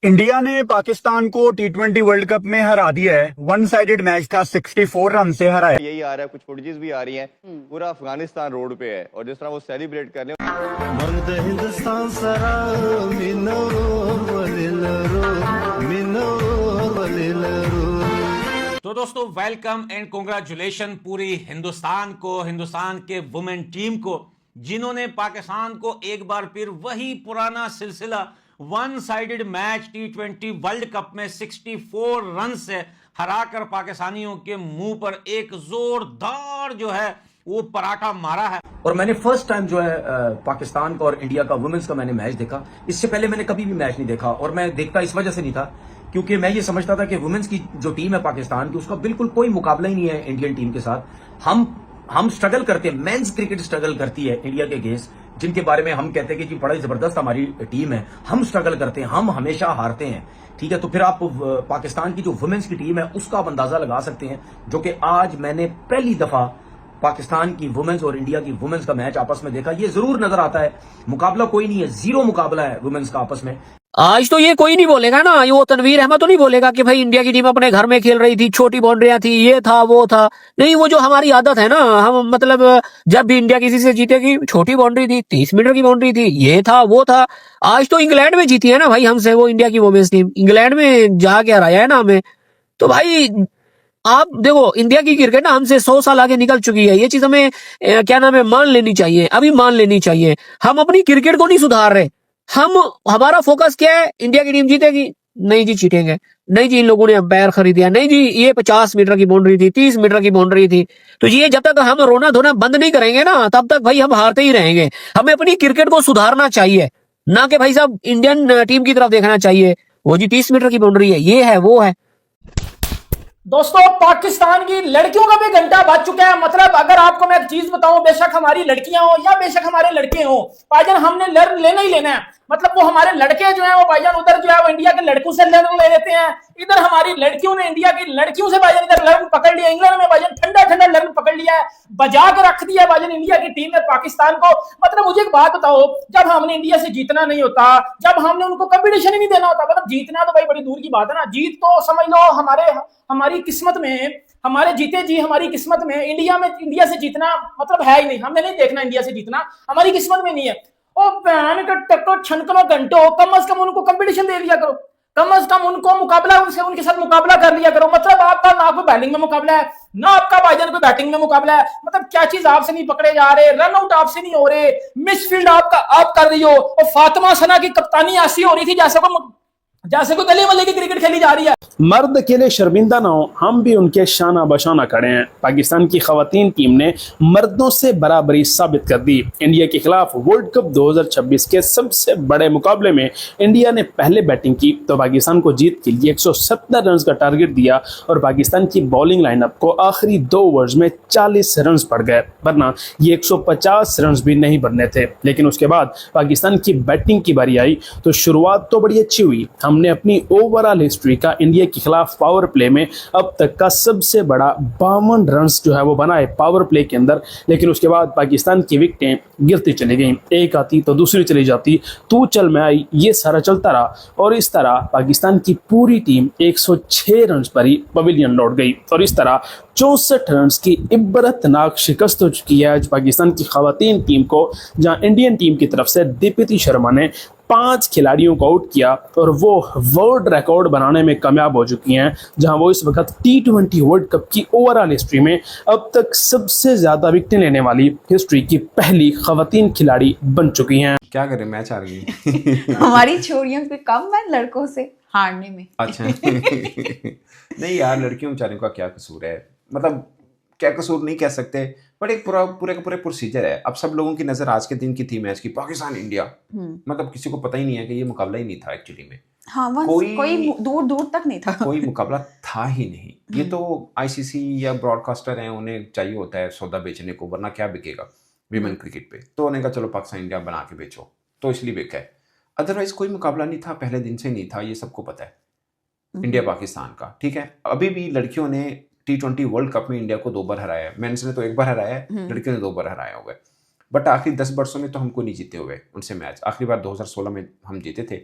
India ने पाकिस्तान को टी20 world cup में हरा दिया है। वन साइडेड मैच था, 64 रन से हराया। यही आ रहा है, कुछ फुटेजेस भी आ रही हैं। पूरा अफगानिस्तान रोड पे है और जिस तरह वो सेलिब्रेट कर रहे तो दोस्तों वेलकम एंड कॉन्ग्रेचुलेशन पूरी हिंदुस्तान को, हिंदुस्तान के वुमेन टीम को, जिन्होंने पाकिस्तान को एक बार फिर वही पुराना सिलसिला वन साइडेड मैच टी20 वर्ल्ड कप में 64 रन से हराकर पाकिस्तानियों के मुंह पर एक जोरदार जो है वो पराठा मारा है। और मैंने फर्स्ट टाइम जो है पाकिस्तान का और इंडिया का वुमेन्स का मैंने मैच देखा। इससे पहले मैंने कभी भी मैच नहीं देखा और मैं देखता इस वजह से नहीं था क्योंकि मैं ये समझता था कि वुमेन्स की जो टीम है पाकिस्तान की, उसका बिल्कुल कोई मुकाबला ही नहीं है इंडियन टीम के साथ। हम स्ट्रगल करते हैं, मेंस क्रिकेट स्ट्रगल करती है इंडिया के अगेंस्ट, जिनके बारे में हम कहते हैं कि बड़ा जबरदस्त हमारी टीम है। हम स्ट्रगल करते हैं, हम हमेशा हारते हैं। ठीक है, तो फिर आप पाकिस्तान की जो वुमेन्स की टीम है उसका आप अंदाजा लगा सकते हैं, जो कि आज मैंने पहली दफा पाकिस्तान की वुमेन्स और इंडिया की वुमेन्स का मैच आपस में देखा। ये जरूर नजर आता है मुकाबला कोई नहीं है, जीरो मुकाबला है वुमेन्स का आपस में। आज तो ये कोई नहीं बोलेगा ना, ये वो तनवीर अहमद तो नहीं बोलेगा कि भाई इंडिया की टीम अपने घर में खेल रही थी, छोटी बाउंड्रियां थी, ये था वो था। नहीं, वो जो हमारी आदत है ना, हम मतलब जब भी इंडिया किसी से जीतेगी, छोटी बाउंड्री थी, 30 मीटर की बाउंड्री थी, ये था वो था। आज तो इंग्लैंड में जीती है ना भाई हमसे वो इंडिया की वुमेन्स टीम, इंग्लैंड में जाके हराया है ना हमें। तो भाई आप देखो, इंडिया की क्रिकेट ना हमसे 100 साल आगे निकल चुकी है। ये चीज हमें क्या नाम है, मान लेनी चाहिए, अभी मान लेनी चाहिए। हम अपनी क्रिकेट को नहीं सुधार रहे। हमारा फोकस क्या है, इंडिया की टीम जीतेगी, नहीं जी जीतेंगे, नहीं जी इन लोगों ने अंपायर खरीदिया, नहीं जी ये 50 मीटर की बाउंड्री थी, 30 मीटर की बाउंड्री थी। तो ये जब तक हम रोना धोना बंद नहीं करेंगे ना, तब तक भाई हम हारते ही रहेंगे। हमें अपनी क्रिकेट को सुधारना चाहिए, ना कि भाई साहब इंडियन टीम की तरफ देखना चाहिए। वो जी 30 मीटर की बाउंड्री है, ये है वो है। दोस्तों, पाकिस्तान की लड़कियों का भी घंटा बज चुका है। मतलब अगर आपको मैं एक चीज बताऊं, बेशक हमारी लड़कियां हो या बेशक हमारे लड़के हो, भाईजान हमने लर्न लेना ही लेना है। मतलब वो हमारे लड़के जो है वो भाईजान उधर जो है वो इंडिया के लड़कों से लर्न ले लेते हैं, इधर हमारी लड़कियों ने इंडिया की लड़कियों से भाईजान इधर लर्न पकड़ लिया। इंग्लैंड में भाईजान ठंडा ठंडा लर्न पकड़ लिया है, बजा कर रख दिया भाईजान इंडिया की टीम ने पाकिस्तान को। मतलब मुझे एक बात बताओ, जब हमने इंडिया से जीतना नहीं होता, जब हमने उनको कंपटीशन ही नहीं देना होता, मतलब जीतना तो भाई बड़ी दूर की बात है ना, जीत तो समझ लो हमारी किस्मत में, हमारे जीते जी हमारी किस्मत में इंडिया से जीतना मतलब है ही नहीं। हमने नहीं देखना इंडिया से जीतना, हमारी किस्मत में नहीं है। ओ बहन का टक्कर छनकनो घंटों, कम से कम उनको कंपटीशन दे दिया करो, कम से कम उनको मुकाबला, उनके साथ मुकाबला कर लिया करो। मतलब आपका ना कोई बैटिंग में मुकाबला है, ना आपका भाईजान कोई बैटिंग में मुकाबला है। मतलब क्या चीज आपसे नहीं पकड़े जा रहे, रन आउट आपसे नहीं हो रहे, मिसफील्ड आप कर रही हो। और फातिमा सना की कप्तानी ऐसी हो रही थी जैसे कोई गली मल्ले की क्रिकेट खेली जा रही है। मर्द के लिए शर्मिंदा ना हो, हम भी उनके शाना बशाना खड़े हैं। पाकिस्तान की खवातीन टीम ने मर्दों से बराबरी साबित कर दी। इंडिया के खिलाफ वर्ल्ड कप 2026 के सबसे बड़े मुकाबले में इंडिया ने पहले बैटिंग की तो पाकिस्तान को जीत के लिए 170 रन का टारगेट दिया और पाकिस्तान की बॉलिंग लाइनअप को आखिरी 2 ओवर्स में 40 रन पड़ गए, वरना ये 150 रन भी नहीं बनने थे। लेकिन उसके बाद पाकिस्तान की बैटिंग की बारी आई तो शुरुआत तो बड़ी अच्छी हुई। हमने अपनी ओवरऑल हिस्ट्री का इंडिया के खिलाफ पावर प्ले में अब तक का सबसे बड़ा 52 रन जो है वो बनाए पावर प्ले के अंदर। लेकिन उसके बाद पाकिस्तान की विकेटें गिरती चली गईं, एक आती तो दूसरी चली जाती, तू चल मैं आई, ये सारा चलता रहा और इस तरह पाकिस्तान की पूरी टीम 106 रन पर ही पवेलियन लौट गई और इस तरह 64 रन की इबरतनाक शिकस्त हो चुकी है आज पाकिस्तान की खवातीन टीम को, जहां इंडियन टीम की तरफ से दीप्ति शर्मा ने 5 खिलाड़ियों को आउट किया और वो वर्ल्ड रिकॉर्ड बनाने में कामयाब हो चुकी हैं, जहां वो इस वक्त टी20 वर्ल्ड कप की ओवरऑल हिस्ट्री में अब तक सबसे ज्यादा विकेटें लेने वाली हिस्ट्री की पहली खवातीन खिलाड़ी बन चुकी हैं। क्या करें, मैच हार गई। हमारी छोरियों पे कम है लड़कों से हारने में। अच्छा नहीं यार, लड़कियों बेचारियों का क्या कसूर है, मतलब क्या कसूर नहीं कह सकते, बट एक पूरे का पूरे प्रोसीजर है। अब सब लोगों की नजर आज के दिन की थी मैच की, पाकिस्तान इंडिया, मतलब किसी को पता ही नहीं है कि ये मुकाबला ही नहीं था एक्चुअली में। हाँ, कोई दूर दूर तक नहीं था, कोई मुकाबला था ही नहीं। ये तो आईसीसी या ब्रॉडकास्टर हैं, उन्हें चाहिए होता है सौदा बेचने को, वरना क्या बिकेगा विमेन क्रिकेट पे। तो उन्होंने कहा चलो पाकिस्तान इंडिया बना के बेचो, तो इसलिए बिका है। अदरवाइज कोई मुकाबला नहीं था, पहले दिन से नहीं था, ये सबको पता है इंडिया पाकिस्तान का। ठीक है, अभी भी लड़कियों ने टी20 वर्ल्ड कप में इंडिया को 2 बार हराया है, मेंस ने तो 1 बार हराया है, लड़कियों ने 2 बार हराया हुआ है। बट आखिरी 10 वर्षों में तो हमको नहीं जीते हुए उनसे मैच। आखिरी बार 2016 में हम जीते थे,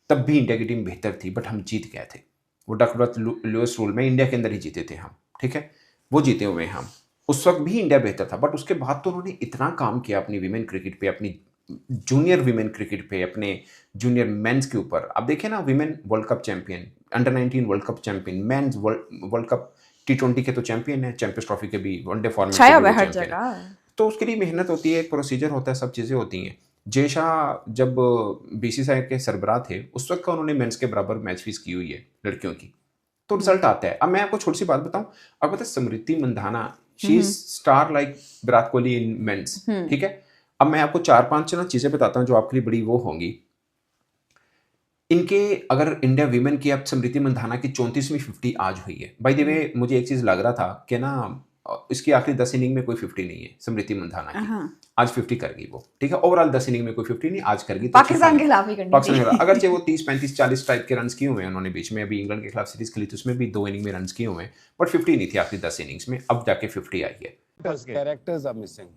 तब भी इंडिया की टीम बेहतर थी, बट हम जीत गए थे। वो डकवर्थ लुईस रूल में इंडिया के अंदर ही जीते थे हम, ठीक है, वो जीते हुए हैं हम। उस वक्त भी इंडिया बेहतर था, बट उसके बाद तो उन्होंने इतना काम किया अपनी विमेन क्रिकेट पे, अपनी जूनियर विमेन क्रिकेट पे, अपने जूनियर मेंस के ऊपर। अब देखिए ना, women world cup champion, under 19 world cup champion, mains world cup T20 के तो चैंपियन है, चैंपियंस ट्रॉफी के भी, वनडे फॉर्मेट के भी हर चैंपियन है। जगह। तो उसके लिए मेहनत होती है, एक प्रोसीजर होता है, सब चीज़ें होती हैं। जय शाह जब बीसीसीआई के सरबराह थे, उस वक्त का उन्होंने मेंस के बराबर मैच फीस की हुई है लड़कियों की, तो रिजल्ट आता है। अब मैं आपको छोटी सी बात बताऊं, अब पता है Smriti Mandhana, she is star like Virat Kohli in men's, ठीक है। अब मैं आपको 4-5 ना चीजें बताता हूं जो आपके लिए बड़ी वो होंगी। इनके अगर इंडिया विमेन की, अब स्मृति मंधाना की 34वीं 50 आज हुई है। बाय द वे मुझे एक चीज लग रहा था कि ना इसकी आखिरी 10 इनिंग में कोई 50 नहीं है स्मृति मंधाना की, आज 50 कर गई वो, ठीक है। ओवरऑल 10 इनिंग में कोई 50 नहीं, आज कर गई। पाकिस्तान के खिलाफ ही करनी पाकिस्तान के खिलाफ, अगर चाहे वो 30-35-40 टाइप के रन किए हुए हैं उन्होंने बीच में, अभी इंग्लैंड के खिलाफ सीरीज खेली तो उसमें भी 2 इनिंग में रन किए हुए हैं, बट 50 नहीं थी आखिरी 10 इनिंग्स में, अब जाके 50 आई है। Characters are missing.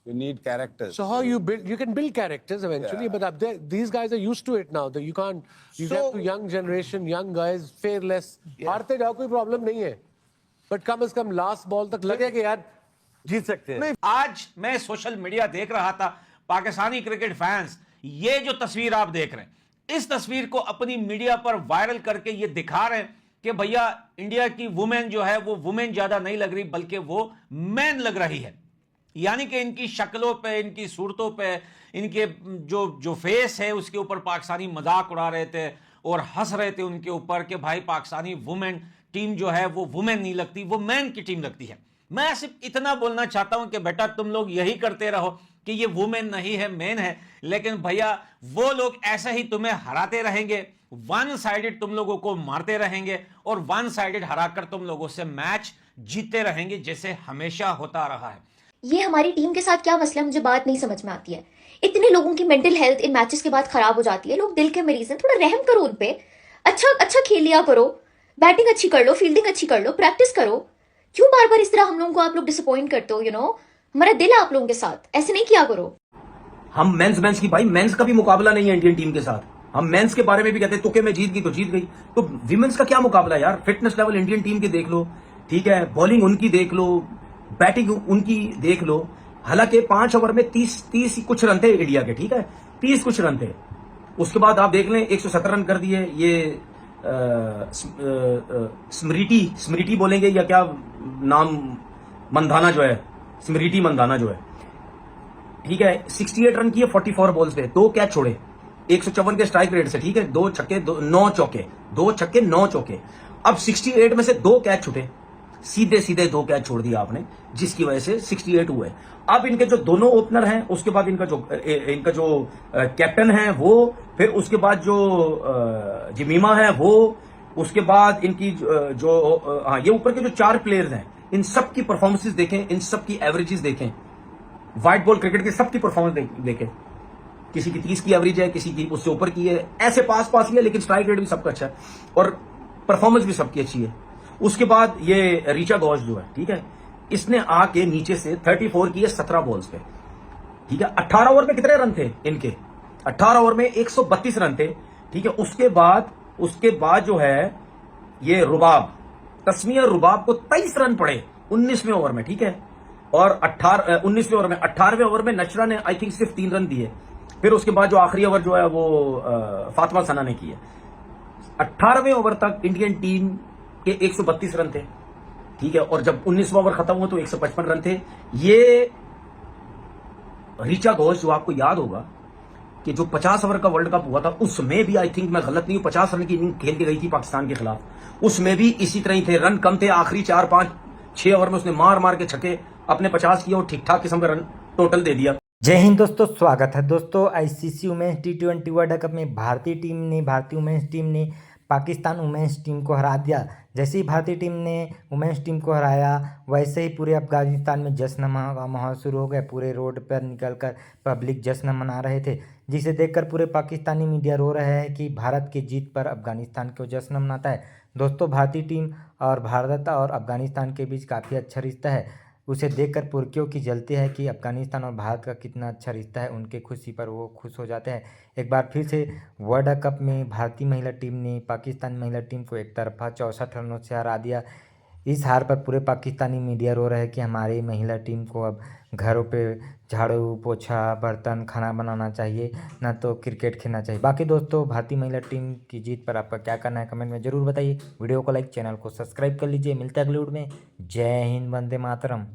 You need characters. So how you can build characters eventually, but up there, these guys are used to it now. That you can't, you have to young generation, young guys, fearless. हारते जाओ कोई problem नहीं है, but कम से कम last ball तक लगे कि यार जीत सकते हैं। आज मैं सोशल मीडिया देख रहा था, पाकिस्तानी क्रिकेट फैंस ये जो तस्वीर आप देख रहे हैं, इस तस्वीर को अपनी मीडिया पर वायरल करके ये दिखा रहे हैं कि भैया इंडिया की वुमेन जो है वो वुमेन ज्यादा नहीं लग रही, बल्कि वो मैन लग रही है। यानी कि इनकी शक्लों पे, इनकी सूरतों पे, इनके जो फेस है उसके ऊपर पाकिस्तानी मजाक उड़ा रहे थे और हंस रहे थे उनके ऊपर कि भाई पाकिस्तानी वुमेन टीम जो है वो वुमेन नहीं लगती, वो मैन की टीम लगती है। मैं सिर्फ इतना बोलना चाहता हूं कि बेटा तुम लोग यही करते रहो कि ये वुमेन नहीं है, मैन है, लेकिन भैया वो लोग ऐसे ही तुम्हें हराते रहेंगे, वन साइडेड तुम लोगों को मारते रहेंगे और वन साइडेड हराकर तुम लोगों से मैच जीतते रहेंगे, जैसे हमेशा होता रहा है। ये हमारी टीम के साथ क्या मसला है, मुझे बात नहीं समझ में आती है। इतने लोगों की मेंटल हेल्थ इन मैचेस के बाद खराब हो जाती है, लोग दिल के मरीज हैं, थोड़ा रहम करो उन पे। अच्छा खेल लिया करो, बैटिंग अच्छी कर लो, फील्डिंग अच्छी कर लो, प्रैक्टिस करो। क्यों बार बार इस तरह हम लोगों को आप लोग डिसअपॉइंट करते हो? हमारा दिल है आप लोगों के साथ, ऐसे नहीं किया करो। हम मेंस की, भाई मेंस का भी मुकाबला नहीं है इंडियन टीम के साथ। हम मेंस के बारे में भी कहते हैं तुके में जीत गई तो जीत गई, तो विमेंस का क्या मुकाबला यार? फिटनेस लेवल इंडियन टीम की देख लो, ठीक है, बॉलिंग उनकी देख लो, बैटिंग उनकी देख लो। हालांकि 5 ओवर में 30 कुछ रन थे इंडिया के, ठीक है, 30 कुछ रन थे। उसके बाद आप देख लें 117 रन कर दिए। ये स्मृति बोलेंगे या क्या नाम, मंधाना जो है, स्मृति मंधाना जो है, ठीक है, 68 रन किए 44 बॉल्स पे, 2 कैच छोड़े 154 के स्ट्राइक रेट से, ठीक है, 2 छक्के 9 चौके, 2 छक्के 9 चौके। अब 68 में से 2 कैच छूटे, सीधे 2 कैच छोड़ दिया आपने, जिसकी वजह से 68 हुए। अब इनके जो दोनों ओपनर हैं, उसके बाद इनका जो कैप्टन है वो, फिर उसके बाद जो जमीमा है वो, उसके बाद इनकी ये ऊपर के जो 4 प्लेयर्स हैं, इन सब की परफॉर्मेंसेस देखें, इन सब की एवरेजेस देखें, व्हाइट बॉल क्रिकेट की सबकी परफॉर्मेंस देखें। किसी की 30 की एवरेज है, किसी की उससे ऊपर की है, ऐसे पास ही है, लेकिन स्ट्राइक रेट भी सबका अच्छा है और परफॉर्मेंस भी सबकी अच्छी है। उसके बाद ये ऋचा घोष जो है, ठीक है, इसने आके नीचे से 34 किए 17 बॉल्स पे, ठीक है। 18 ओवर में कितने रन थे इनके? 18 ओवर में 132 रन थे, ठीक है। उसके बाद जो है ये रुबाब, तस्मीर रुबाब को 23 रन पड़े 19वें ओवर में, ठीक है। और 19वें ओवर में, 18वें ओवर में नशरा ने आई थिंक सिर्फ 3 रन दिए। फिर उसके बाद जो आखिरी ओवर जो है वो फातिमा सना ने किए। 18वें ओवर तक इंडियन टीम के 132 रन थे, ठीक है, और जब 19वां ओवर खत्म हुआ तो 155 रन थे। ये ऋचा घोष, जो आपको याद होगा कि जो 50 ओवर का वर्ल्ड कप हुआ था, उसमें भी आई थिंक मैं गलत नहीं हूं 50 रन की इनिंग खेल के गई थी पाकिस्तान के खिलाफ। उसमें भी इसी तरह ही थे, रन कम थे, आखिरी 4, 5, 6 ओवर में उसने मार के छक्के अपने 50 किए और ठीक ठाक किस्म का रन टोटल दे दिया। जय हिंद दोस्तों, स्वागत है दोस्तों। ICC women's T20 world cup में भारतीय वुमेन्स टीम ने पाकिस्तान वुमेन्स टीम को हरा दिया। जैसे ही भारतीय टीम ने वुमेन्स टीम को हराया, वैसे ही पूरे अफगानिस्तान में जश्न का माहौल शुरू हो गया। पूरे रोड पर निकलकर पब्लिक जश्न मना रहे थे, जिसे देखकर पूरे पाकिस्तानी मीडिया रो रहे हैं कि भारत की जीत पर अफगानिस्तान क्यों जश्न मनाता है। दोस्तों, भारतीय टीम और भारत और अफगानिस्तान के बीच काफ़ी अच्छा रिश्ता है। उसे देखकर पुरखियों की जलती है कि अफगानिस्तान और भारत का कितना अच्छा रिश्ता है। उनके खुशी पर वो खुश हो जाते हैं। एक बार फिर से वर्ल्ड कप में भारतीय महिला टीम ने पाकिस्तान महिला टीम को एक तरफा 64 रनों से हरा दिया। इस हार पर पूरे पाकिस्तानी मीडिया रो रहा है कि हमारी महिला टीम को अब घरों पे झाड़ू पोछा बर्तन खाना बनाना चाहिए, ना तो क्रिकेट खेलना चाहिए। बाकी दोस्तों, भारतीय महिला टीम की जीत पर आपका क्या करना है कमेंट में ज़रूर बताइए। वीडियो को लाइक, चैनल को सब्सक्राइब कर लीजिए। मिलते हैं अगले वीडियो में। जय हिंद, वंदे मातरम।